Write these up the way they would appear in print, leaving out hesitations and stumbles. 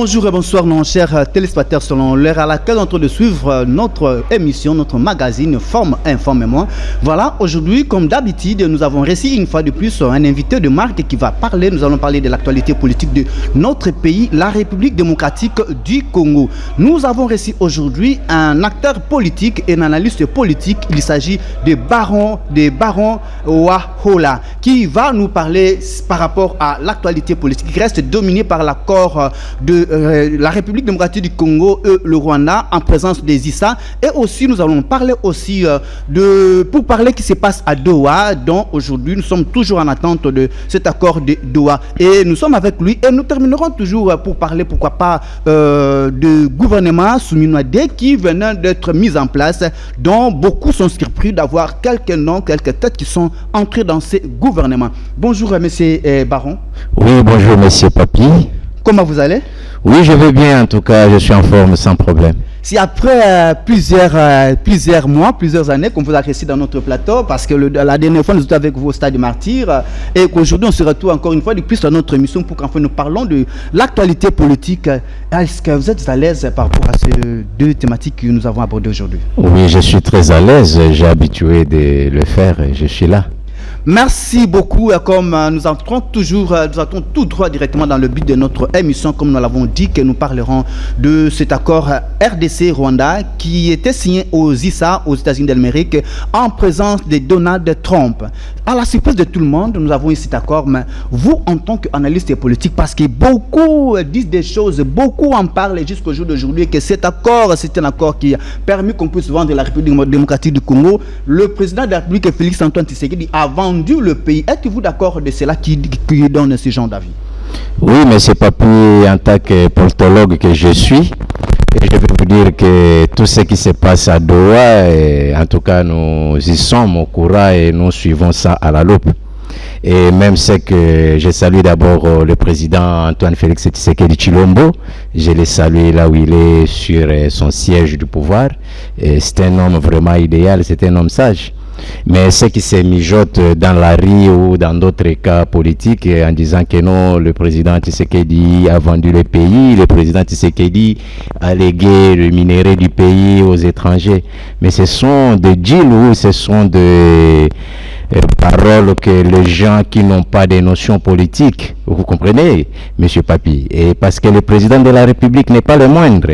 Bonjour et bonsoir nos chers téléspectateurs selon l'heure à laquelle on est en train de suivre notre émission, notre magazine Forme Informe-moi. Voilà, aujourd'hui comme d'habitude nous avons reçu une fois de plus un invité de marque qui va parler, nous allons parler de l'actualité politique de notre pays, la République démocratique du Congo. Nous avons reçu aujourd'hui un acteur politique et un analyste politique, il s'agit de Baron Wahola qui va nous parler par rapport à l'actualité politique qui reste dominée par l'accord de la République démocratique du Congo et le Rwanda en présence des ISA. Et aussi nous allons parler aussi pour parler qui se passe à Doha, dont aujourd'hui nous sommes toujours en attente de cet accord de Doha et nous sommes avec lui et nous terminerons toujours pour parler pourquoi pas de gouvernement Souminouadé qui venait d'être mis en place, dont beaucoup sont surpris d'avoir quelques noms, quelques têtes qui sont entrées dans ces gouvernements. Bonjour monsieur Baron. Oui, bonjour monsieur Papi. Comment vous allez? Oui, je vais bien, en tout cas, je suis en forme sans problème. C'est après plusieurs mois, plusieurs années qu'on vous a reçu dans notre plateau, parce que la dernière fois nous étions avec vous au Stade Martyr et qu'aujourd'hui on se retrouve encore une fois de plus dans notre émission pour qu'enfin nous parlons de l'actualité politique. Est-ce que vous êtes à l'aise par rapport à ces deux thématiques que nous avons abordées aujourd'hui? Oui, je suis très à l'aise, j'ai habitué de le faire et je suis là. Merci beaucoup. Comme nous entrons tout droit directement dans le but de notre émission, comme nous l'avons dit, que nous parlerons de cet accord RDC-Rwanda qui était signé aux ISA, aux États-Unis d'Amérique, en présence de Donald Trump. À la surprise de tout le monde, nous avons eu cet accord, mais vous, en tant qu'analyste politique, parce que beaucoup disent des choses, beaucoup en parlent jusqu'au jour d'aujourd'hui, que cet accord, c'est un accord qui a permis qu'on puisse vendre la République démocratique du Congo. Le président de la République, Félix-Antoine Tshisekedi, a vendu le pays. Êtes-vous d'accord de cela qui donne ce genre d'avis? Oui, mais c'est pas plus en tant que politologue que je suis. Et je vais vous dire que tout ce qui se passe à Doha, en tout cas nous y sommes au courant et nous suivons ça à la loupe. Et même c'est que je salue d'abord le président Antoine Félix Tshisekedi Tshilombo. Je le salue là où il est sur son siège du pouvoir. Et c'est un homme vraiment idéal, c'est un homme sage. Mais ceux qui se mijotent dans la rue ou dans d'autres cas politiques en disant que non, le président Tshisekedi a vendu le pays, le président Tshisekedi a légué le minerai du pays aux étrangers. Mais ce sont des deals ou ce sont des paroles que les gens qui n'ont pas de notions politiques, vous comprenez, monsieur Papi, et parce que le président de la République n'est pas le moindre.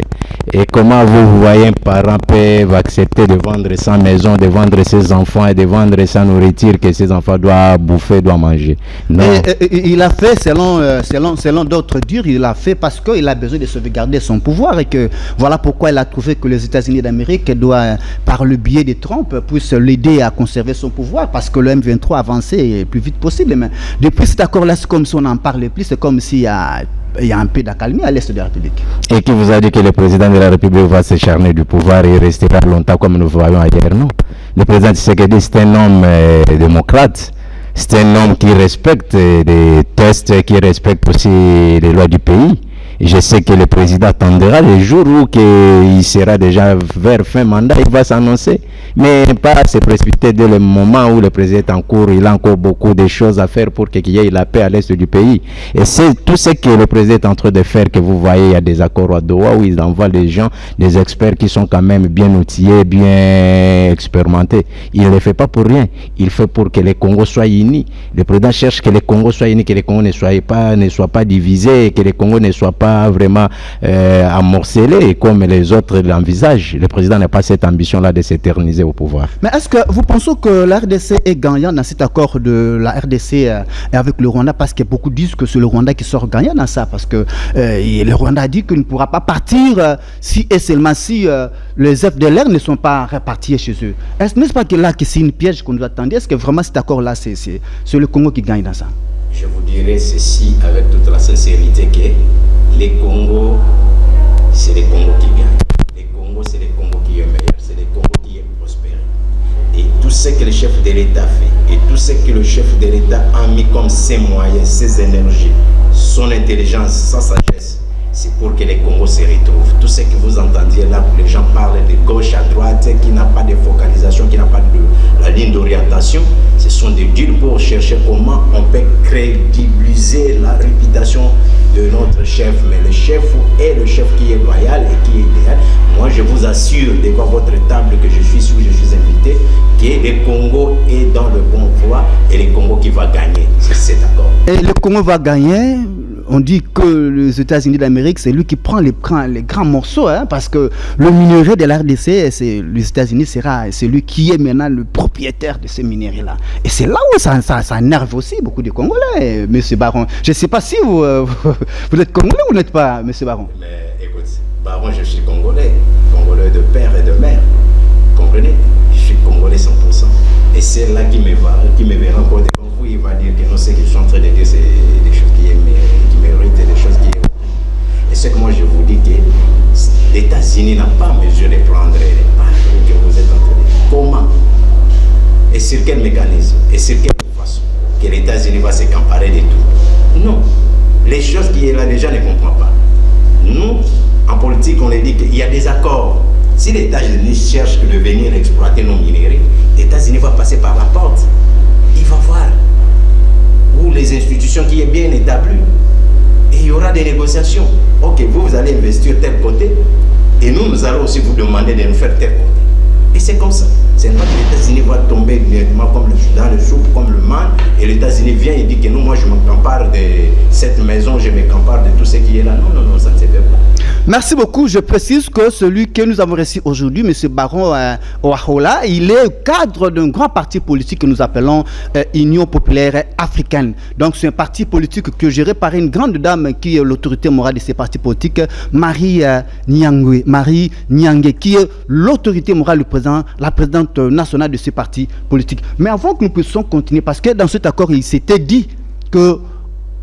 Et comment vous voyez un parent peut accepter de vendre sa maison, de vendre ses enfants et de vendre sa nourriture que ses enfants doivent bouffer, doivent manger? Non. Et il a fait, selon d'autres dires, il a fait parce qu'il a besoin de sauvegarder son pouvoir et que voilà pourquoi il a trouvé que les États-Unis d'Amérique doivent, par le biais de Trump, puissent l'aider à conserver son pouvoir parce que le M23 avançait le plus vite possible. Mais depuis cet accord-là, c'est comme si on n'en parlait plus, c'est comme s'il y a un peu d'accalmie à l'est de la République. Et qui vous a dit que le président de la République va s'acharner du pouvoir et restera longtemps comme nous voyons ailleurs? Non. Le président Tshisekedi, c'est un homme démocrate. C'est un homme qui respecte des tests, qui respecte aussi les lois du pays. Et je sais que le président attendra le jour où il sera déjà vers fin mandat, il va s'annoncer. Mais pas se précipiter dès le moment où le président est en cours, il a encore beaucoup de choses à faire pour qu'il y ait la paix à l'est du pays. Et c'est tout ce que le président est en train de faire que vous voyez, il y a des accords à Doha où ils envoient des gens, des experts qui sont quand même bien outillés, bien expérimentés. Il ne le fait pas pour rien, il fait pour que les Congos soient unis. Le président cherche que les Congos soient unis, que les Congos ne soient pas divisés, que les Congos ne soient pas vraiment amorcelés comme les autres l'envisagent. Le président n'a pas cette ambition-là de s'éterniser au pouvoir. Mais est-ce que vous pensez que la RDC est gagnant dans cet accord de la RDC avec le Rwanda? Parce que beaucoup disent que c'est le Rwanda qui sort gagnant dans ça, parce que le Rwanda a dit qu'il ne pourra pas partir si et seulement si les FDLR ne sont pas répartis chez eux. N'est-ce pas que là que c'est une piège qu'on nous attendait? Est-ce que vraiment cet accord-là, c'est le Congo qui gagne dans ça? Je vous dirais ceci avec toute la sincérité que les Congos, c'est les Congos qui gagnent. Les Congos, c'est les Congos qui est meilleur, c'est les Congos qui est prospère. Et tout ce que le chef de l'État fait, et tout ce que le chef de l'État a mis comme ses moyens, ses énergies, son intelligence, sa sagesse, c'est pour que les Congos se retrouvent. Tout ce que vous entendiez là, les gens parlent de gauche à droite, date, qui n'a pas de focalisation, qui n'a pas de la ligne d'orientation. Ce sont des deals pour chercher comment on peut crédibiliser la réputation de notre chef. Mais le chef est le chef qui est loyal et qui est idéal. Moi, je vous assure, devant votre table que je suis où je suis invité, que le Congo est dans le bon voie et le Congo qui va gagner. C'est cet accord. Et le Congo va gagner. On dit que les États-Unis d'Amérique, c'est lui qui prend les grands morceaux, hein, parce que le minerai de la RDC, les États-Unis c'est lui qui est maintenant le propriétaire de ces minerais-là. Et c'est là où ça énerve aussi beaucoup de Congolais, monsieur Baron. Je ne sais pas si vous êtes Congolais ou n'êtes pas, monsieur Baron. Mais écoute, Baron, je suis Congolais de père et de mère. Comprenez? Je suis Congolais 100%. Et c'est là qui me verra encore devant vous, il va dire que non, ce que je suis en train de dire, c'est des choses qui méritent, des choses qui est. Et c'est que moi je vous dis que les États-Unis n'ont pas mesure de prendre les pas que vous êtes en train de dire. Comment? Et sur quel mécanisme? Et sur quelle façon? Que les États-Unis vont s'emparer de tout? Non. Les choses qui est là déjà ne comprennent pas. Nous, en politique, on a dit qu'il y a des accords. Si les États-Unis cherchent de venir exploiter nos minerais, les États-Unis vont passer par la porte. Il va voir où les institutions qui est bien établies. Et il y aura des négociations. Ok, vous allez investir tel côté, et nous allons aussi vous demander de nous faire tel côté. Et c'est comme ça. C'est pas que les États-Unis vont tomber directement comme dans le soupe, comme le man, et les États-Unis viennent et disent que non, moi je me compare de cette maison, je me compare de tout ce qui est là. Non, non, non, ça ne se fait pas. Merci beaucoup. Je précise que celui que nous avons reçu aujourd'hui, M. Baron Owahola, il est cadre d'un grand parti politique que nous appelons Union populaire africaine. Donc c'est un parti politique que géré par une grande dame qui est l'autorité morale de ces partis politiques, Marie Nyangwe, qui est l'autorité morale du président, la présidente nationale de ces partis politiques. Mais avant que nous puissions continuer, parce que dans cet accord, il s'était dit que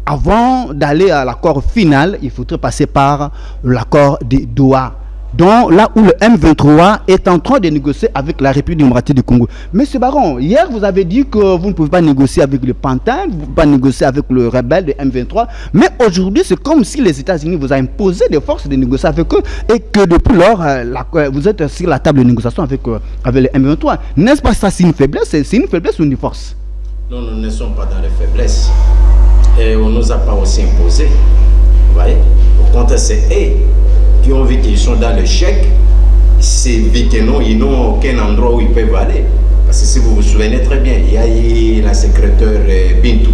avant d'aller à l'accord final, il faudrait passer par l'accord de Doha. Donc là où le M23 est en train de négocier avec la République démocratique du Congo. Monsieur Baron, hier vous avez dit que vous ne pouvez pas négocier avec le Pantin, vous ne pouvez pas négocier avec le rebelle de M23. Mais aujourd'hui, c'est comme si les États-Unis vous ont imposé des forces de négocier avec eux et que depuis lors, vous êtes sur la table de négociation avec le M23. N'est-ce pas ça, c'est une faiblesse? C'est une faiblesse ou une force? Non, nous ne sommes pas dans les faiblesses. Et on ne nous a pas aussi imposé. Vous voyez? Au contraire, c'est eux qui ont vu qu'ils sont dans le chèque. C'est vu que non, ils n'ont aucun endroit où ils peuvent aller. Parce que si vous vous souvenez très bien, il y a eu la secrétaire Bintou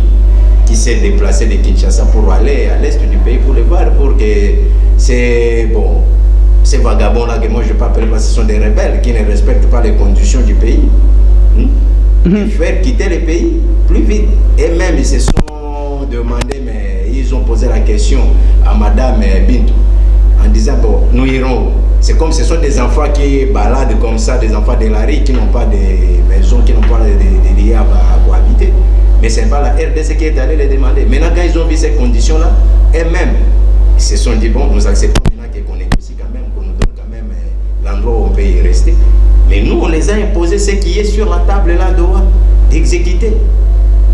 qui s'est déplacée de Kinshasa pour aller à l'est du pays pour le voir, pour que ces vagabonds-là, que moi je ne peux pas appeler parce que ce sont des rebelles qui ne respectent pas les conditions du pays, faire quitter le pays plus vite. Et même ils se sont demandé, mais ils ont posé la question à Madame Bintou en disant bon, nous irons. C'est comme ce sont des enfants qui baladent comme ça, des enfants de la rue qui n'ont pas de maison, qui n'ont pas de liens à cohabiter. Mais ce n'est pas la RDC qui est allée les demander. Maintenant, quand ils ont vu ces conditions-là, eux-mêmes, ils se sont dit bon, nous acceptons maintenant qu'on négocie quand même, qu'on nous donne quand même l'endroit où on peut y rester. Mais nous, on les a imposé ce qui est sur la table là d'exécuter.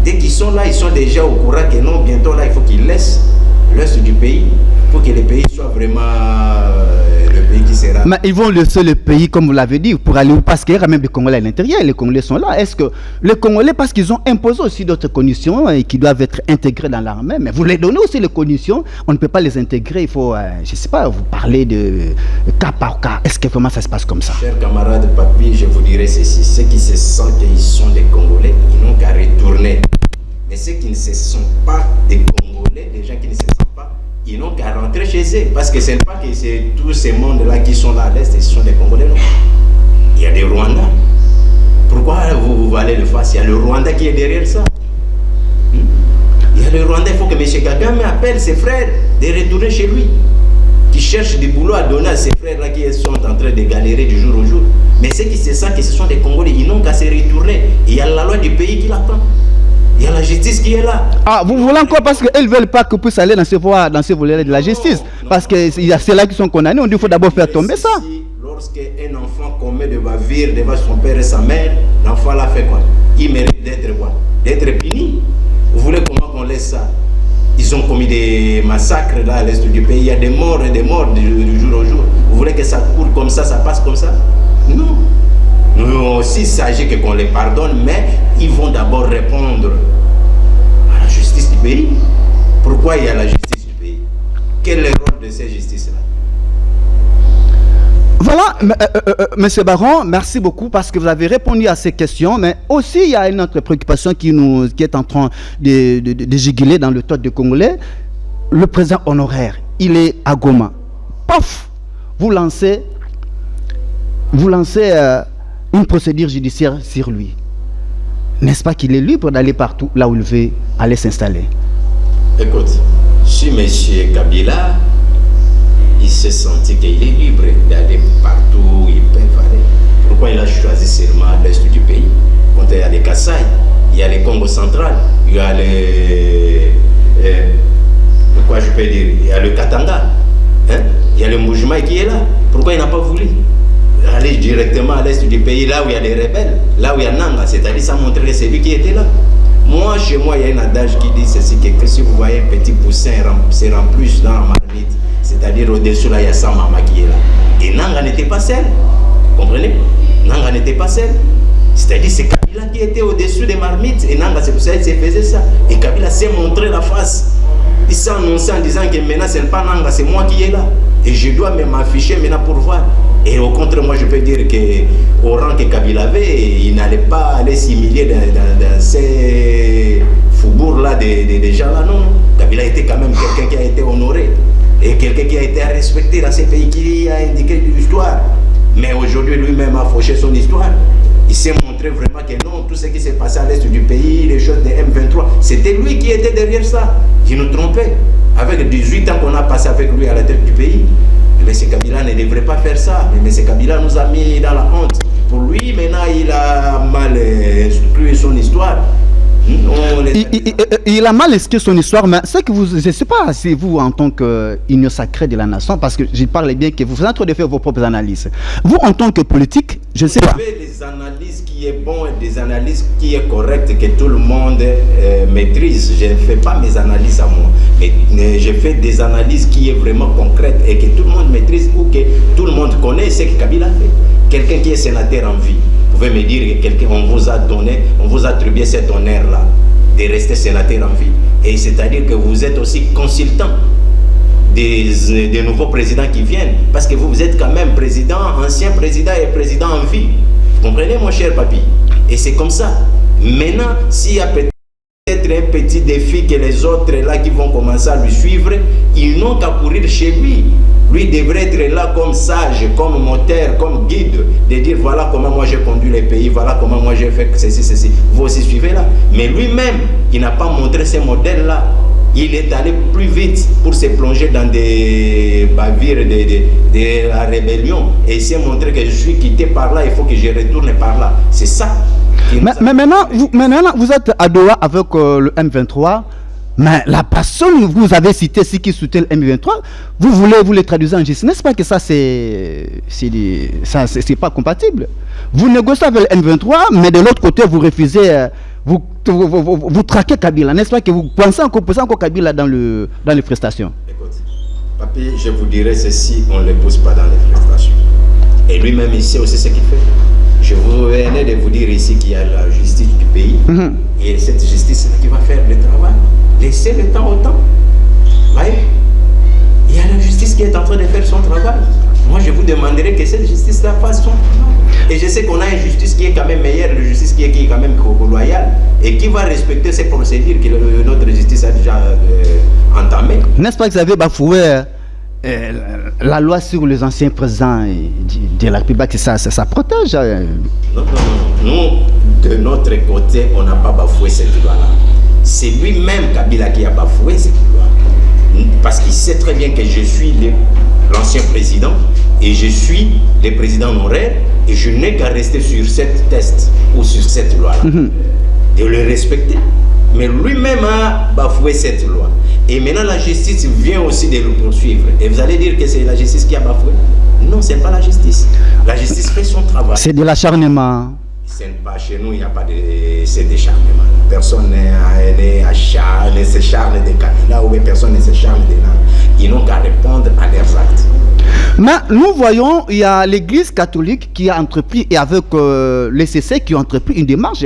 Dès qu'ils sont là, ils sont déjà au courant que non, bientôt là, il faut qu'ils laissent l'est du pays pour que le pays soit vraiment le pays qui sera. Mais ils vont laisser le pays, comme vous l'avez dit, pour aller où? Parce qu'il y a même des Congolais à l'intérieur, les Congolais sont là. Est-ce que les Congolais, parce qu'ils ont imposé aussi d'autres conditions et qui doivent être intégrés dans l'armée, mais vous les donnez aussi les conditions, on ne peut pas les intégrer, il faut, je ne sais pas, vous parlez de cas par cas. Est-ce que vraiment ça se passe comme ça? Chers camarades papi, je vous dirais ceci, ceux qui se sentent qu'ils sont des Congolais, ils n'ont qu'à retourner. Mais ceux qui ne se sont pas des Congolais, les gens qui ne se sentent pas, ils n'ont qu'à rentrer chez eux. Parce que ce n'est pas que c'est tous ces mondes-là qui sont là à l'Est et ce sont des Congolais, non. Il y a des Rwandais. Pourquoi vous allez le face? Il y a le Rwanda qui est derrière ça. Il y a le Rwandais, il faut que M. Kagame appelle ses frères de retourner chez lui. Qui cherchent du boulot à donner à ses frères-là qui sont en train de galérer du jour au jour. Mais ceux qui se sentent que ce sont des Congolais, ils n'ont qu'à se retourner. Et il y a la loi du pays qui l'attend. Il y a la justice qui est là. Ah, vous voulez encore parce qu'elles ne veulent pas que puisse aller dans ce volet de la justice. Non, parce qu'il y a ceux-là qui sont condamnés, on dit qu'il faut d'abord faire tomber ça. Lorsqu'un enfant commet de bavure devant son père et sa mère, l'enfant là fait quoi? Il mérite d'être quoi? D'être puni. Vous voulez comment qu'on laisse ça? Ils ont commis des massacres là à l'est du pays. Il y a des morts et des morts du jour au jour. Vous voulez que ça coule comme ça passe comme ça? Non. Nous aussi, il s'agit qu'on les pardonne, mais ils vont d'abord répondre à la justice du pays. Pourquoi il y a la justice du pays? Quel est le rôle de cette justice-là? Voilà, Monsieur Baron, merci beaucoup parce que vous avez répondu à ces questions, mais aussi il y a une autre préoccupation qui est en train de juguler dans le tort de Congolais. Le président honoraire, il est à Goma. Paf, vous lancez une procédure judiciaire sur lui. N'est-ce pas qu'il est libre d'aller partout là où il veut aller s'installer? Écoute, si M. Kabila, il s'est senti qu'il est libre d'aller partout où il peut aller, pourquoi il a choisi seulement l'est du pays? Quand il y a les Kassai, il y a les Congo central, il y a les... quoi je peux dire? Il y a le Katanga, hein? Il y a le Moujmaï qui est là. Pourquoi il n'a pas voulu aller directement à l'est du pays, là où il y a des rebelles, là où il y a Nanga, c'est-à-dire sans montrer celui qui était là? Moi, chez moi, il y a un adage qui dit ceci, que si vous voyez un petit poussin se remplir dans la marmite, c'est-à-dire au-dessus, là, il y a sa maman qui est là. Et Nanga n'était pas seul. Comprenez? Nanga n'était pas seul. C'est-à-dire c'est Kabila qui était au-dessus des marmites. Et Nanga, c'est pour ça qu'il faisait ça. Et Kabila s'est montré la face. Il s'est annoncé en disant que maintenant, ce n'est pas Nanga, c'est moi qui est là. Et je dois même m'afficher maintenant pour voir. Et au contraire, moi, je peux dire qu'au rang que Kabila avait, il n'allait pas aller s'humilier dans ces faubourgs-là des gens-là. Non, Kabila était quand même quelqu'un qui a été honoré. Et quelqu'un qui a été respecté dans ces pays qui a indiqué de l'histoire. Mais aujourd'hui, lui-même a fauché son histoire. Il s'est montré vraiment que non, tout ce qui s'est passé à l'est du pays, les choses de M23, c'était lui qui était derrière ça. Il nous trompait. Avec 18 ans qu'on a passé avec lui à la tête du pays. Mais M. Kabila ne devrait pas faire ça. Mais M. Kabila nous a mis dans la honte. Pour lui, maintenant, il a mal instruit son histoire. Il a mal expliqué son histoire, mais c'est que vous, je ne sais pas si vous, en tant qu'union sacrée de la nation, parce que je parle bien que vous êtes en train de faire vos propres analyses. Vous, en tant que politique, je ne sais pas. Vous avez des analyses qui est bon et des analyses qui est correctes, que tout le monde maîtrise. Je ne fais pas mes analyses à moi, mais je fais des analyses qui est vraiment concrètes et que tout le monde maîtrise ou que tout le monde connaît ce que Kabila fait. Quelqu'un qui est sénateur en vie. Vous pouvez me dire que quelqu'un, on vous a donné, on vous a attribué cet honneur-là de rester sénateur en vie. Et c'est-à-dire que vous êtes aussi consultant des nouveaux présidents qui viennent. Parce que vous êtes quand même président, ancien président et président en vie. Vous comprenez, mon cher papy? Et c'est comme ça. Maintenant, s'il y a peut-être un petit défi que les autres là qui vont commencer à lui suivre, ils n'ont qu'à courir chez lui. Lui devrait être là comme sage, comme moteur, comme guide, de dire voilà comment moi j'ai conduit les pays, voilà comment moi j'ai fait ceci. Vous aussi suivez là. Mais lui-même, il n'a pas montré ces modèles-là. Il est allé plus vite pour se plonger dans des bavires de la rébellion. Et il s'est montré que je suis quitté par là, il faut que je retourne par là. C'est ça. Mais maintenant, vous êtes à Doha avec le M23. Mais la personne que vous avez citée, ce qui soutient le M23, vous les traduisez en justice. N'est-ce pas que ça, c'est pas compatible? Vous négociez avec le M23, mais de l'autre côté, vous refusez, vous traquez Kabila. N'est-ce pas que vous pensez encore Kabila dans les prestations? Écoute, papy, je vous dirais ceci, on ne le pousse pas dans les prestations. Et lui-même, il sait aussi ce qu'il fait. Je vous venais de vous dire ici qu'il y a la justice du pays. Et cette justice qui va faire le travail. Laissez le temps au temps. Voyez, il y a la justice qui est en train de faire son travail. Moi, je vous demanderai que cette justice-là fasse son travail. Et je sais qu'on a une justice qui est quand même meilleure, une justice qui est quand même loyale et qui va respecter ces procédures que notre justice a déjà entamées. N'est-ce pas que vous avez bafoué la loi sur les anciens présidents de la République, ça protège? Non. Nous, de notre côté, on n'a pas bafoué cette loi-là. C'est lui-même, Kabila, qui a bafoué cette loi. Parce qu'il sait très bien que je suis l'ancien président et je suis le président honoraire et je n'ai qu'à rester sur cette test ou sur cette loi-là. De le respecter. Mais lui-même a bafoué cette loi. Et maintenant, la justice vient aussi de le poursuivre. Et vous allez dire que c'est la justice qui a bafoué? Non, ce n'est pas la justice. La justice fait son travail. C'est de l'acharnement. Pas chez nous, il n'y a pas de décharnement. Personne ne s'acharne de Kabila ou personne ne s'acharne de Nanga. Ils n'ont qu'à répondre à leurs actes. Mais nous voyons, il y a l'Église catholique qui a entrepris, et avec les CC qui ont entrepris une démarche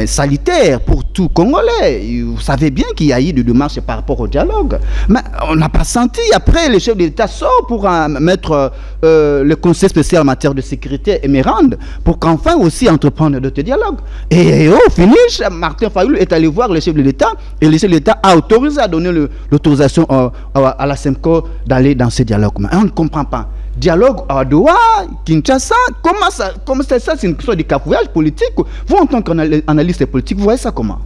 salutaire pour tout Congolais. Vous savez bien qu'il y a eu des démarches par rapport au dialogue. Mais on n'a pas senti, après le chef de l'État sort pour mettre le conseil spécial en matière de sécurité et Mirande, pour qu'enfin aussi entreprendre d'autres dialogues. Et au finish, Martin Fayulu est allé voir le chef de l'État, et le chef de l'État a autorisé à donner l'autorisation à la SEMCO d'aller dans ce dialogue. Mais on ne comprend pas. Dialogue à Doha, Kinshasa, comment ça c'est une question de cafouillage politique. Vous, en tant qu'analyste politique, vous voyez ça comment?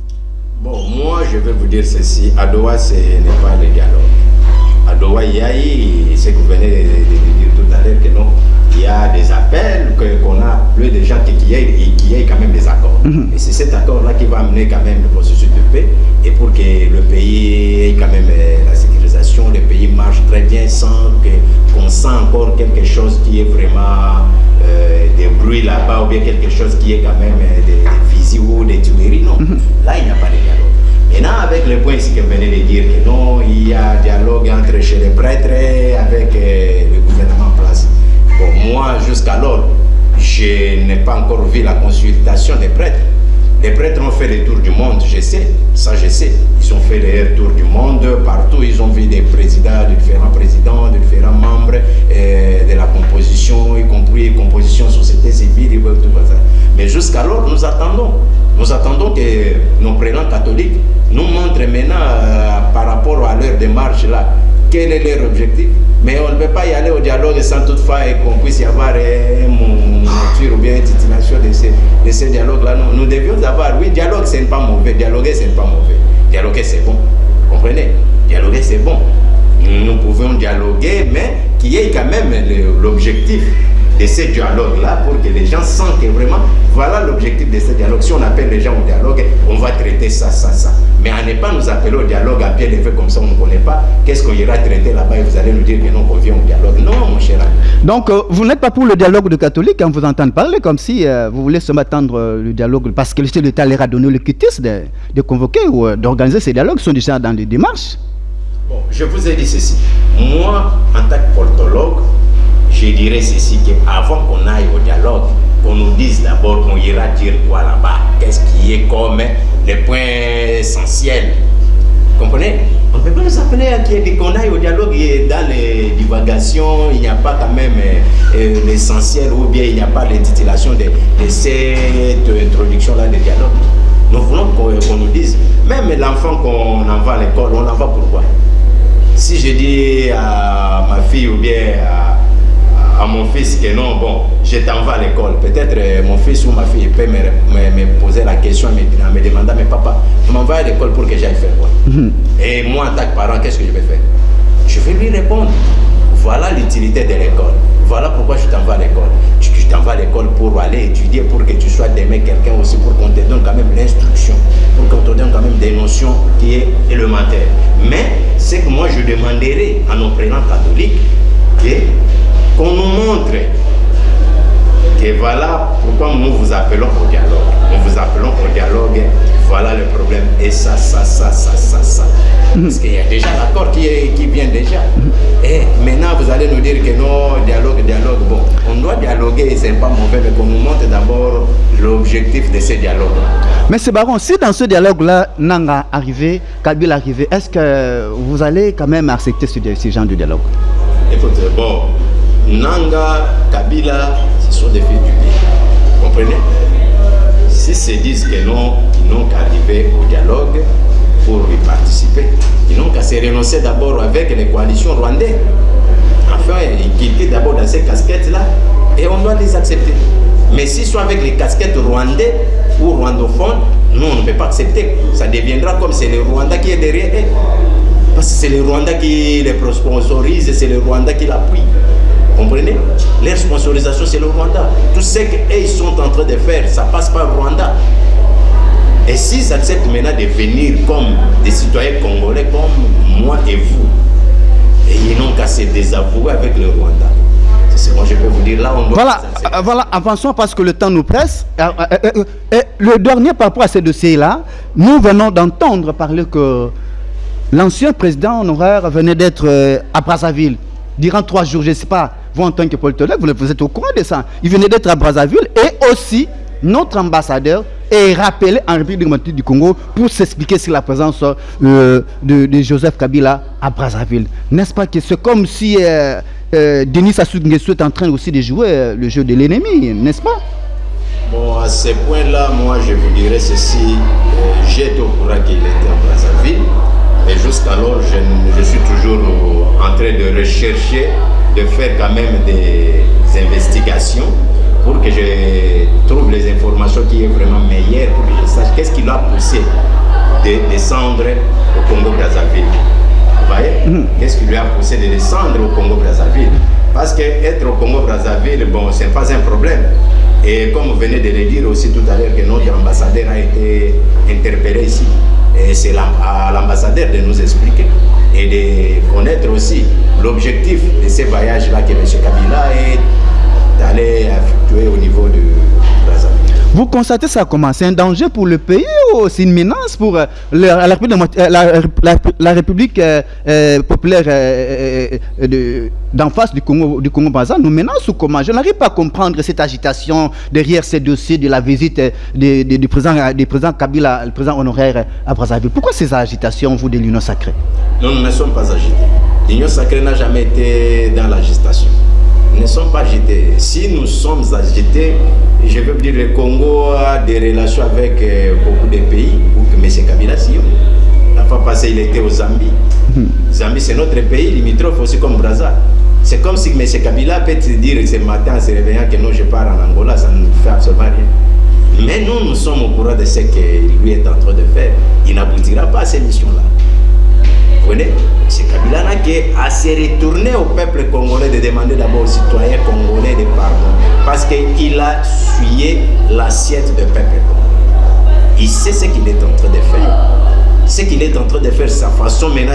Bon, moi, je vais vous dire ceci. À Doha, ce n'est pas le dialogue. À Doha, il y a eu, ce que vous venez de dire tout à l'heure, que non, il y a des appels, qu'on a plus de gens qu'il y ait quand même des accords. Et c'est cet accord-là qui va amener quand même le processus de paix, et pour que le pays ait quand même la sécurisation, le pays marche très bien sans qu'on sent encore quelque chose qui est vraiment des bruits là-bas, ou bien quelque chose qui est quand même des fusils ou des tueries. Non, là il n'y a pas de dialogue. Maintenant, avec le point ici que vous venez de dire que non, il y a dialogue entre chez les prêtres et avec le gouvernement en place. Bon, moi, jusqu'alors, je n'ai pas encore vu la consultation des prêtres. Les prêtres ont fait le tour du monde, je sais, ça je sais. Ils ont fait le tour du monde, partout, ils ont vu des présidents, de différents membres de la composition, y compris composition société civile, et tout ça. Mais jusqu'alors, nous attendons que nos présidents catholiques nous montrent maintenant, par rapport à leur démarche là, quel est leur objectif. Mais on ne peut pas y aller au dialogue sans toutefois qu'on puisse y avoir une mouture ou bien une titilation de ces dialogues-là. Nous devions avoir, oui, dialogue, ce n'est pas mauvais. Dialoguer, ce n'est pas mauvais. Dialoguer, c'est bon. Comprenez? Dialoguer, c'est bon. Nous pouvons dialoguer, mais qu'il y ait quand même l'objectif de ce dialogue-là pour que les gens sentent que vraiment, voilà l'objectif de ce dialogue. Si on appelle les gens au dialogue, on va traiter ça. Mais à ne pas nous appeler au dialogue à pied levé comme ça, on ne connaît pas. Qu'est-ce qu'on ira traiter là-bas et vous allez nous dire que non, qu'on vient au dialogue. Non, mon cher ami. Donc, vous n'êtes pas pour le dialogue de catholiques quand vous entendez parler comme si vous voulez seulement attendre le dialogue parce que le chef de l'État leur a donné le quitus de convoquer ou d'organiser ces dialogues, sont déjà dans les démarches. Bon, je vous ai dit ceci. Moi, en tant que politologue, je dirais ceci, qu'avant qu'on aille au dialogue, qu'on nous dise d'abord qu'on ira dire quoi là-bas, qu'est-ce qui est comme les points essentiels. Comprenez? On ne peut pas nous appeler qu'on aille au dialogue et dans les divagations, il n'y a pas quand même l'essentiel ou bien il n'y a pas l'intitulation de cette introduction-là de dialogue. Nous voulons qu'on nous dise, même l'enfant qu'on envoie à l'école, on l'envoie pourquoi? Si je dis à ma fille ou bien à mon fils que non, bon, je t'envoie à l'école. Peut-être mon fils ou ma fille peut me poser la question en me demandant, mais papa, tu m'envoies à l'école pour que j'aille faire quoi? Et moi, en tant que parent, qu'est-ce que je vais faire? Je vais lui répondre, voilà l'utilité de l'école. Voilà pourquoi je t'envoie à l'école. Tu t'envoies à l'école pour aller étudier, pour que tu sois demain quelqu'un aussi, pour qu'on te donne quand même l'instruction, pour qu'on te donne quand même des notions qui est élémentaires. Mais c'est que moi, je demanderai à nos présidents catholiques qu'on nous montre que voilà pourquoi nous vous appelons au dialogue. Nous vous appelons au dialogue, voilà le problème. Et ça. Parce qu'il y a déjà l'accord qui vient déjà. Et maintenant, vous allez nous dire que non, dialogue, bon, on doit dialoguer et ce n'est pas mauvais, mais qu'on nous montre d'abord l'objectif de ce dialogue. Mais c'est Baron, si dans ce dialogue-là, Nanga arrivé, Kabila arrivé, est-ce que vous allez quand même accepter ce genre de dialogue? Écoutez, bon, Nanga, Kabila, ce sont des filles du pays. Vous comprenez? S'ils se disent que non, ils n'ont qu'à arriver au dialogue pour y participer. Ils n'ont qu'à se renoncer d'abord avec les coalitions rwandaises. Enfin, ils quittent d'abord dans ces casquettes-là et on doit les accepter. Mais s'ils sont avec les casquettes rwandais ou rwandophones, nous, on ne peut pas accepter. Ça deviendra comme c'est le Rwanda qui est derrière eux. Parce que c'est le Rwanda qui les sponsorise, c'est le Rwanda qui l'appuie. Comprenez? Leur sponsorisation, c'est le Rwanda. Tout ce qu'ils sont en train de faire, ça passe par le Rwanda. Et s'ils acceptent maintenant de venir comme des citoyens congolais, comme moi et vous, et ils n'ont qu'à se désavouer avec le Rwanda. C'est moi, je peux vous dire, là, on doit... Voilà, avançons parce que le temps nous presse. Le dernier par rapport à ces dossiers-là, nous venons d'entendre parler que l'ancien président honoraire venait d'être à Brazzaville durant 3 jours, je ne sais pas. vous en tant que politologue, vous êtes au courant de ça. Il venait d'être à Brazzaville et aussi notre ambassadeur est rappelé en République démocratique du Congo pour s'expliquer sur la présence de Joseph Kabila à Brazzaville. N'est-ce pas que c'est comme si Denis Sassou Nguesso est en train aussi de jouer le jeu de l'ennemi, n'est-ce pas? Bon, à ce point-là, moi je vous dirais ceci, j'ai été au courant qu'il était à Brazzaville, et jusqu'alors je suis toujours en train de rechercher, de faire quand même des investigations pour que je trouve les informations qui est vraiment meilleures, pour que je sache qu'est-ce qui l'a poussé de descendre au Congo-Brazzaville. Vous voyez? Qu'est-ce qui lui a poussé de descendre au Congo-Brazzaville? Parce qu'être au Congo-Brazzaville, bon, ce n'est pas un problème. Et comme vous venez de le dire aussi tout à l'heure, que notre ambassadeur a été interpellé ici. Et c'est à l'ambassadeur de nous expliquer et de connaître aussi l'objectif de ces voyages-là que M. Kabila est d'aller effectuer au niveau de Brazzaville. Vous constatez ça comment? C'est un danger pour le pays ou c'est une menace pour la République populaire d'en face du Congo-Brazzaville nous menace ou comment? Je n'arrive pas à comprendre cette agitation derrière ces dossiers de la visite du président Kabila, le président honoraire à Brazzaville. Pourquoi ces agitations, vous, de l'Union sacrée? Nous ne sommes pas agités. L'Union sacrée n'a jamais été dans l'agitation. Nous ne sommes pas agités. Si nous sommes agités, je veux dire, le Congo a des relations avec beaucoup de pays où M. Kabila s'y est. La fois passée, il était au Zambie. Zambie, c'est notre pays limitrophe aussi comme Brazza. C'est comme si M. Kabila peut te dire ce matin en se réveillant que non, je pars en Angola, ça ne fait absolument rien. Mais nous sommes au courant de ce qu'il lui est en train de faire. Il n'aboutira pas à ces missions-là. Vous voyez, M. Kabila n'a qu'à se retourner au peuple congolais de demander d'abord aux citoyens congolais de pardon. Parce qu'il a essuyé l'assiette du peuple congolais. Il sait ce qu'il est en train de faire. Ce qu'il est en train de faire, sa façon maintenant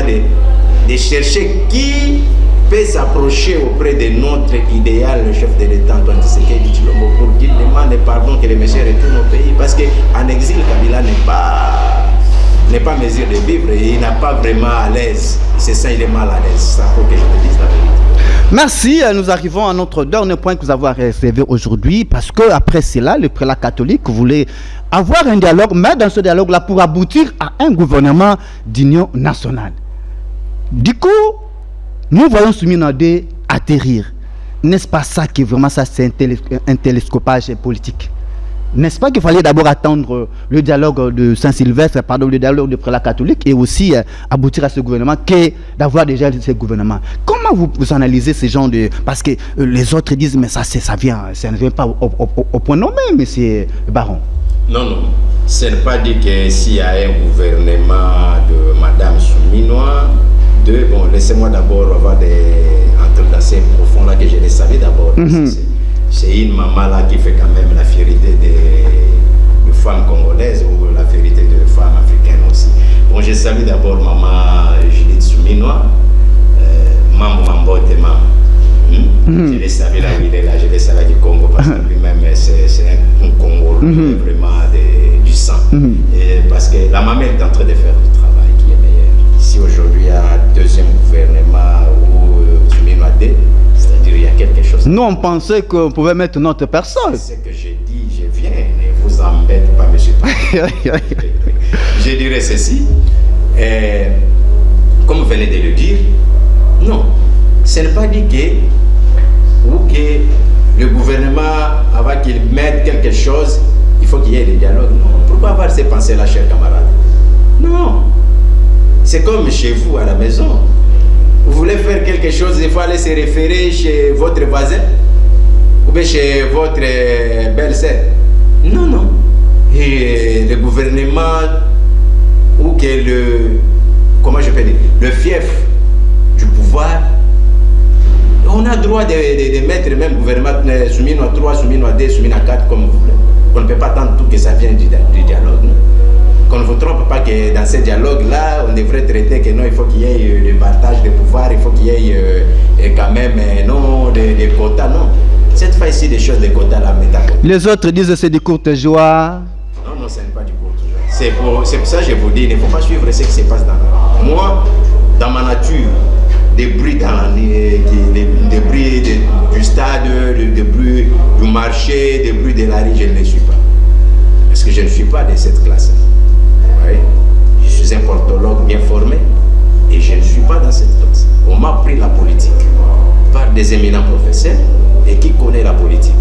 de chercher qui peut s'approcher auprès de notre idéal, le chef de l'État, Antoine Tshisekedi Tshilombo, pour qu'il demande pardon, que le monsieur retourne au pays. Parce qu'en exil, Kabila n'est pas mesure de vivre et il n'a pas vraiment à l'aise. C'est ça, il est mal à l'aise. Ça faut que je te dise la vérité. Merci. Nous arrivons à notre dernier point que vous avez réservé aujourd'hui parce que après cela, le prélat catholique voulait avoir un dialogue, mais dans ce dialogue-là pour aboutir à un gouvernement d'union nationale. Du coup, nous voyons Souminadé atterrir. N'est-ce pas ça qui est vraiment ça, c'est un télescopage politique? N'est-ce pas qu'il fallait d'abord attendre le dialogue de Saint-Sylvestre, pardon, le dialogue de prélat catholique et aussi aboutir à ce gouvernement que d'avoir déjà ce gouvernement? Comment vous analysez ces gens de... Parce que les autres disent, mais ça ne vient pas au point nommé, monsieur Baron. Non, non. Ce n'est pas dit que s'il y a un gouvernement de Madame Souminois, bon, laissez-moi d'abord avoir des entrées assez profondes là que je les savais d'abord. C'est une maman là qui fait quand même la fierté de femmes congolaises ou la fierté de femmes africaines aussi. Bon, je salue d'abord maman Judith Souminois, maman Mambote, maman. Je l'ai salué là où il est là, je l'ai salué du Congo parce que lui-même c'est un Congolais vraiment du sang. Et parce que la maman est en train de faire du travail qui est meilleur. Si aujourd'hui il y a un deuxième gouvernement ou Souminois D, c'est-à-dire il y a quelque chose. Nous on pensait qu'on pouvait mettre notre personne. C'est ce que j'ai dit, je viens, ne vous embête pas, monsieur. Je dirais ceci, comme vous venez de le dire, non, ce n'est pas dit que le gouvernement, avant qu'il mette quelque chose, il faut qu'il y ait des dialogues. Non. Pourquoi avoir ces pensées-là, chers camarades? Non. C'est comme chez vous à la maison. Vous voulez faire quelque chose, il faut aller se référer chez votre voisin ou bien chez votre belle-sœur. Non, non. Et le gouvernement ou que comment je peux dire, le fief du pouvoir, on a droit de mettre le même gouvernement Souminois 3, Souminois 2, Souminois 4 comme vous voulez. On ne peut pas attendre tout que ça vienne du dialogue. Non? Qu'on ne vous trompe pas que dans ce dialogue-là, on devrait traiter que non, il faut qu'il y ait le partage de pouvoir, il faut qu'il y ait quand même des quotas, non. Cette fois-ci, des choses de quotas là, les autres disent que c'est des courtes joies. Non, ce n'est pas du courte joie. C'est pour ça que je vous dis, il ne faut pas suivre ce qui se passe dans la... Moi, dans ma nature, des bruits des bruits du stade, des bruits du marché, des bruits de la rue, je ne les suis pas. Parce que je ne suis pas de cette classe. Oui. Je suis un politologue bien formé et je ne suis pas dans cette classe. On m'a appris la politique par des éminents professeurs et qui connaissent la politique.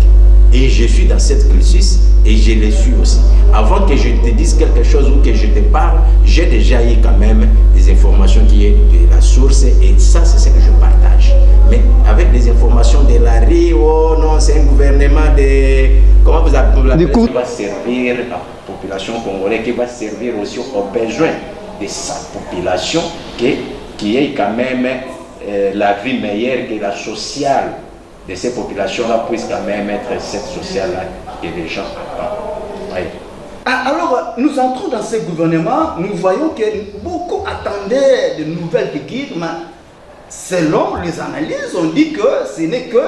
Et je suis dans cette cursus et je les suis aussi. Avant que je te dise quelque chose ou que je te parle, j'ai déjà eu quand même des informations qui est de la source et ça c'est ce que je partage. Mais avec des informations de la rue, oh non, c'est un gouvernement de... Comment vous appelez ça? Qui va servir la population congolaise, qui va servir aussi aux besoins de sa population, qui ait quand même la vie meilleure que la sociale de ces populations-là puisse quand même être cette sociale-là que les gens attendent. Oui. Alors, nous entrons dans ce gouvernement, nous voyons que beaucoup attendaient de nouvelles figures, mais selon les analyses, on dit que ce n'est que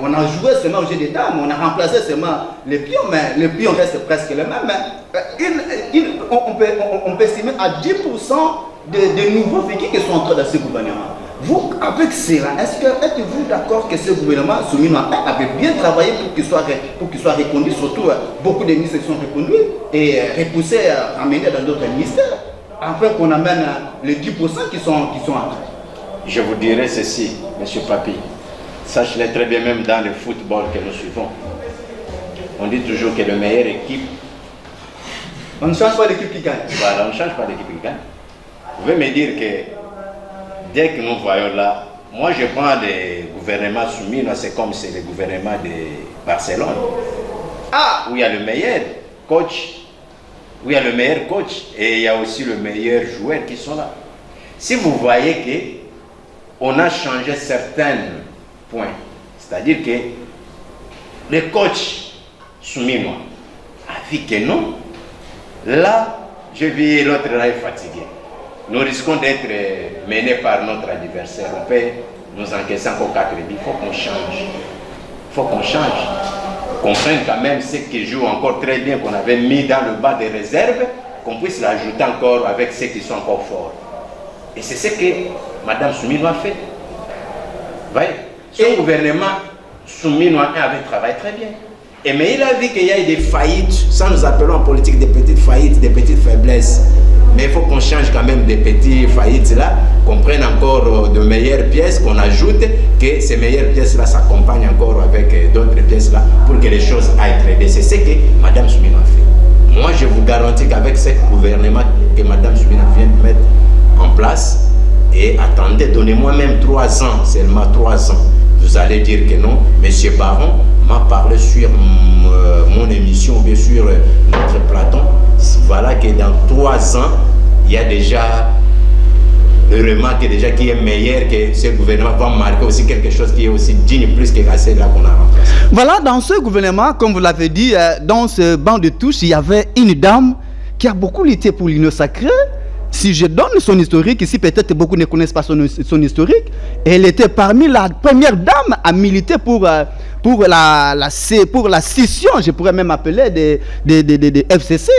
on a joué seulement au jeu des dames, on a remplacé seulement les pions, mais les pions restent presque les mêmes. On peut estimer à 10% de nouveaux figures qui sont entrés dans ce gouvernement. Vous, avec cela, êtes-vous d'accord que ce gouvernement Souminois avait bien travaillé pour qu'il soit reconduit, surtout beaucoup de ministres sont reconduits et repoussés, amenés dans d'autres ministères, afin qu'on amène les 10% qui sont entrés? Je vous dirai ceci, M. Papi, sachez-le très bien, même dans le football que nous suivons, on dit toujours que la meilleure équipe... On ne change pas l'équipe qui gagne. Voilà, on ne change pas l'équipe qui gagne. Vous pouvez me dire que dès que nous voyons là, moi je prends des gouvernements soumis, c'est comme c'est le gouvernement de Barcelone, où il y a le meilleur coach, et il y a aussi le meilleur joueur qui sont là. Si vous voyez qu'on a changé certains points, c'est-à-dire que le coach souminois a vu que non, là, je vis l'autre là est fatigué. Nous risquons d'être menés par notre adversaire. On peut nous encaisser encore 4 buts. Il faut qu'on change. Il faut qu'on change. Qu'on prenne quand même ce qui joue encore très bien, qu'on avait mis dans le bas des réserves, qu'on puisse l'ajouter encore avec ceux qui sont encore forts. Et c'est ce que Mme Souminois a fait. Voyez, son gouvernement Souminois avait travaillé très bien. Mais il a vu qu'il y a eu des faillites, ça nous appelons en politique des petites faillites, des petites faiblesses. Mais il faut qu'on change quand même des petites faillites là, qu'on prenne encore de meilleures pièces, qu'on ajoute, que ces meilleures pièces là s'accompagnent encore avec d'autres pièces là, pour que les choses aillent très bien. C'est ce que Mme Souminois a fait. Moi je vous garantis qu'avec ce gouvernement que Mme Souminois vient de mettre en place, et attendez, donnez-moi même 3 ans, seulement 3 ans, vous allez dire que non. M. Baron m'a parlé sur mon émission, bien sûr, notre plateau. Voilà que dans 3 ans, il y a déjà le remarque déjà qui est meilleur, que ce gouvernement va marquer aussi quelque chose qui est aussi digne plus que celle-là qu'on a remplacé. Voilà, dans ce gouvernement, comme vous l'avez dit, dans ce banc de touche, il y avait une dame qui a beaucoup lutté pour l'union sacrée. Si je donne son historique, ici peut-être beaucoup ne connaissent pas son historique, elle était parmi la première dame à militer pour la scission, je pourrais même appeler des FCC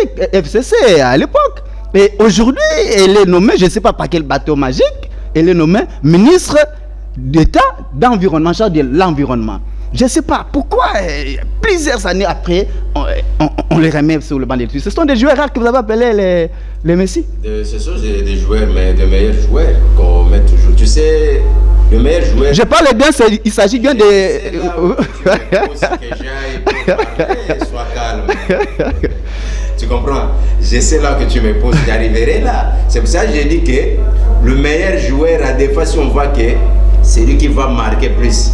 à l'époque. Et aujourd'hui, elle est nommée, je ne sais pas par quel bateau magique, elle est nommée ministre d'État d'environnement, chargé de l'environnement. Je ne sais pas pourquoi, plusieurs années après, on les remet sur le banc des touches. Ce sont des joueurs rares que vous avez appelés les Messi. Ce sont des joueurs, mais de meilleurs joueurs qu'on met toujours. Tu sais, le meilleur joueur... Je parle bien, il s'agit bien de... Sois calme. Tu comprends? Je sais là que tu me poses, j'arriverai là. C'est pour ça que j'ai dit que le meilleur joueur, à des fois, si on voit que c'est lui qui va marquer plus,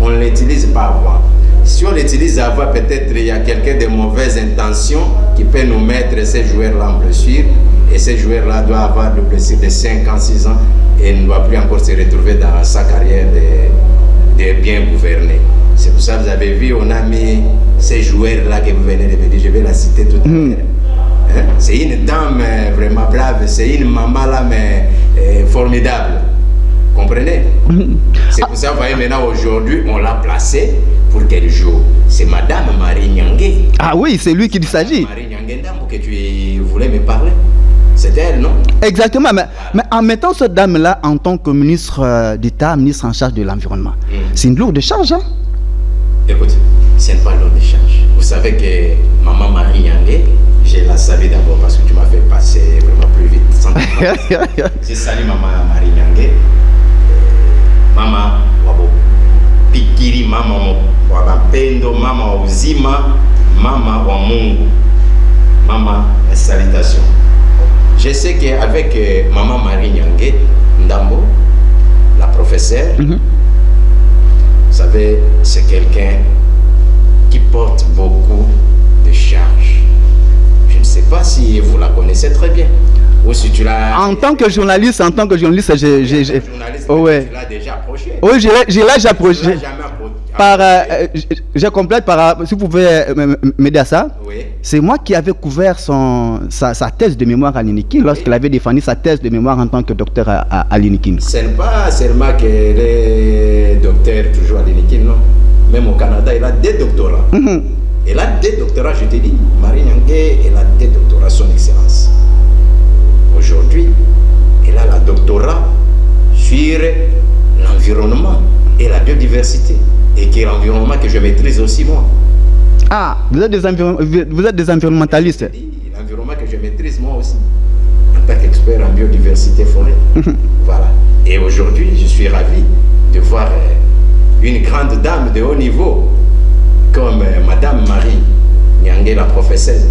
on ne l'utilise pas avant. Si on l'utilise avant, peut-être il y a quelqu'un de mauvaises intentions qui peut nous mettre ces joueurs-là en blessure. Et ces joueurs-là doivent avoir le blessure de 5 ans, 6 ans et ne doivent plus encore se retrouver dans sa carrière de bien gouverner. C'est pour ça que vous avez vu, on a mis ces joueurs-là que vous venez de me dire, je vais la citer tout à l'heure. Hein? C'est une dame vraiment brave, c'est une maman là, mais formidable. Comprenez? C'est pour ça que vous voyez maintenant aujourd'hui, on l'a placée pour qu'elle joue. C'est Madame Marie Nyangé. Ah oui, c'est lui qui s'agit. Marie Nyangé, dame, que tu voulais me parler. C'était elle, non? Exactement, mais en mettant cette dame-là en tant que ministre d'État, ministre en charge de l'environnement, c'est une lourde charge, hein? Écoute, ce n'est pas lourde charge. Vous savez que maman Marie Nyangé, je la salue d'abord parce que tu m'as fait passer vraiment plus vite. Je salue maman Marie Nyangé. Mama wabo pikiri, mama wabapendo, mama wa uzima, mama wa Mungu, mama salutation. Je sais qu'avec maman Marie Nyangé Ndambo, la professeure, vous savez, c'est quelqu'un qui porte beaucoup de charges. Je ne sais pas si vous la connaissez très bien. Ou si tu l'as... En tant que journaliste, ouais. Tu l'as déjà approché. Oui, je l'ai déjà approché. Tu l'as jamais approché. Je complète par... Si vous pouvez m'aider à ça. Oui. C'est moi qui avais couvert sa thèse de mémoire à l'INIKIN lorsqu'il avait défendu sa thèse de mémoire en tant que docteur à l'INIKIN. Ce n'est pas seulement qu'elle est docteur toujours à l'INIKIN, non. Même au Canada, elle a des doctorats. Elle a des doctorats, je te dis. Marie Nyangé, elle a des doctorats, son excellence. Aujourd'hui, elle a la doctorat sur l'environnement et la biodiversité, et qui est l'environnement que je maîtrise aussi moi. Ah, vous êtes des environnementalistes. L'environnement que je maîtrise moi aussi, en tant qu'expert en biodiversité forêt. Voilà. Et aujourd'hui, je suis ravi de voir une grande dame de haut niveau, comme Madame Marie Nyangé, la professeure.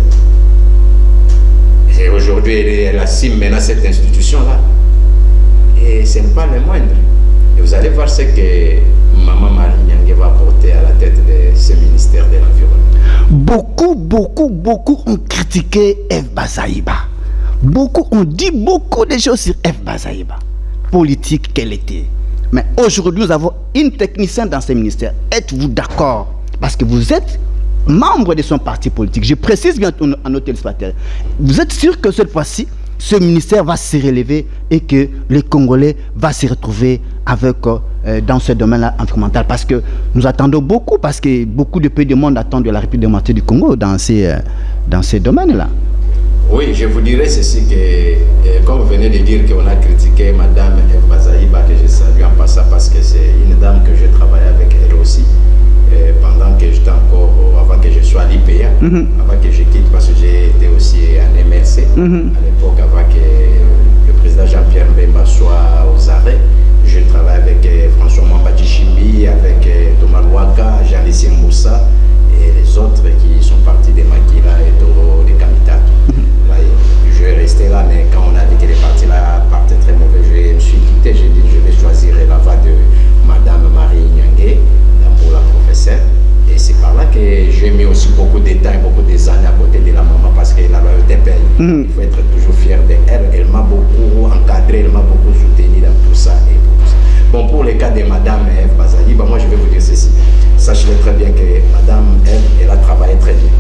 Et aujourd'hui, elle assume maintenant cette institution-là. Et ce n'est pas le moindre. Et vous allez voir ce que Maman Marie Nyangé va porter à la tête de ce ministère de l'Environnement. Beaucoup ont critiqué Eve Bazaïba. Beaucoup ont dit beaucoup de choses sur Eve Bazaïba. Politique qu'elle était. Mais aujourd'hui, nous avons une technicienne dans ce ministère. Êtes-vous d'accord? Parce que vous êtes membre de son parti politique. Je précise bien à nos téléspectateurs. Vous êtes sûr que cette fois-ci, ce ministère va se relever et que les Congolais vont se retrouver avec, dans ce domaine-là environnemental? Parce que nous attendons beaucoup, parce que beaucoup de pays du monde attendent de la République démocratique du Congo dans ces domaines-là. Oui, je vous dirais ceci, que comme vous venez de dire qu'on a critiqué Madame Eve Bazaïba, que je salue en passant parce que c'est une dame que je travaille avec elle aussi. Pendant que j'étais encore, avant que je sois à l'IPA, avant que je quitte, parce que j'ai été aussi en MLC, à l'époque, avant que le président Jean-Pierre Mbemba soit aux arrêts, je travaille avec François Mwambadji Chimbi, avec Thomas Louaka, Jean-Lissie Moussa et les autres qui sont partis de Makila et de Kamitato. Je restais là, mais quand on a dit que les partis là partaient très mauvais, je me suis quitté, j'ai dit je vais choisir la voie de Madame Marie Nyangé, pour la professeure. Et c'est par là que j'ai mis aussi beaucoup de temps et beaucoup des années à côté de la maman, parce que la loyauté paye. Il faut être toujours fier d'elle. Elle m'a beaucoup encadré, elle m'a beaucoup soutenu dans tout ça et pour tout ça. Bon, pour le cas de Madame Eve Bazaïba, moi je vais vous dire ceci. Sachez très bien que Madame Eve, elle a travaillé très bien.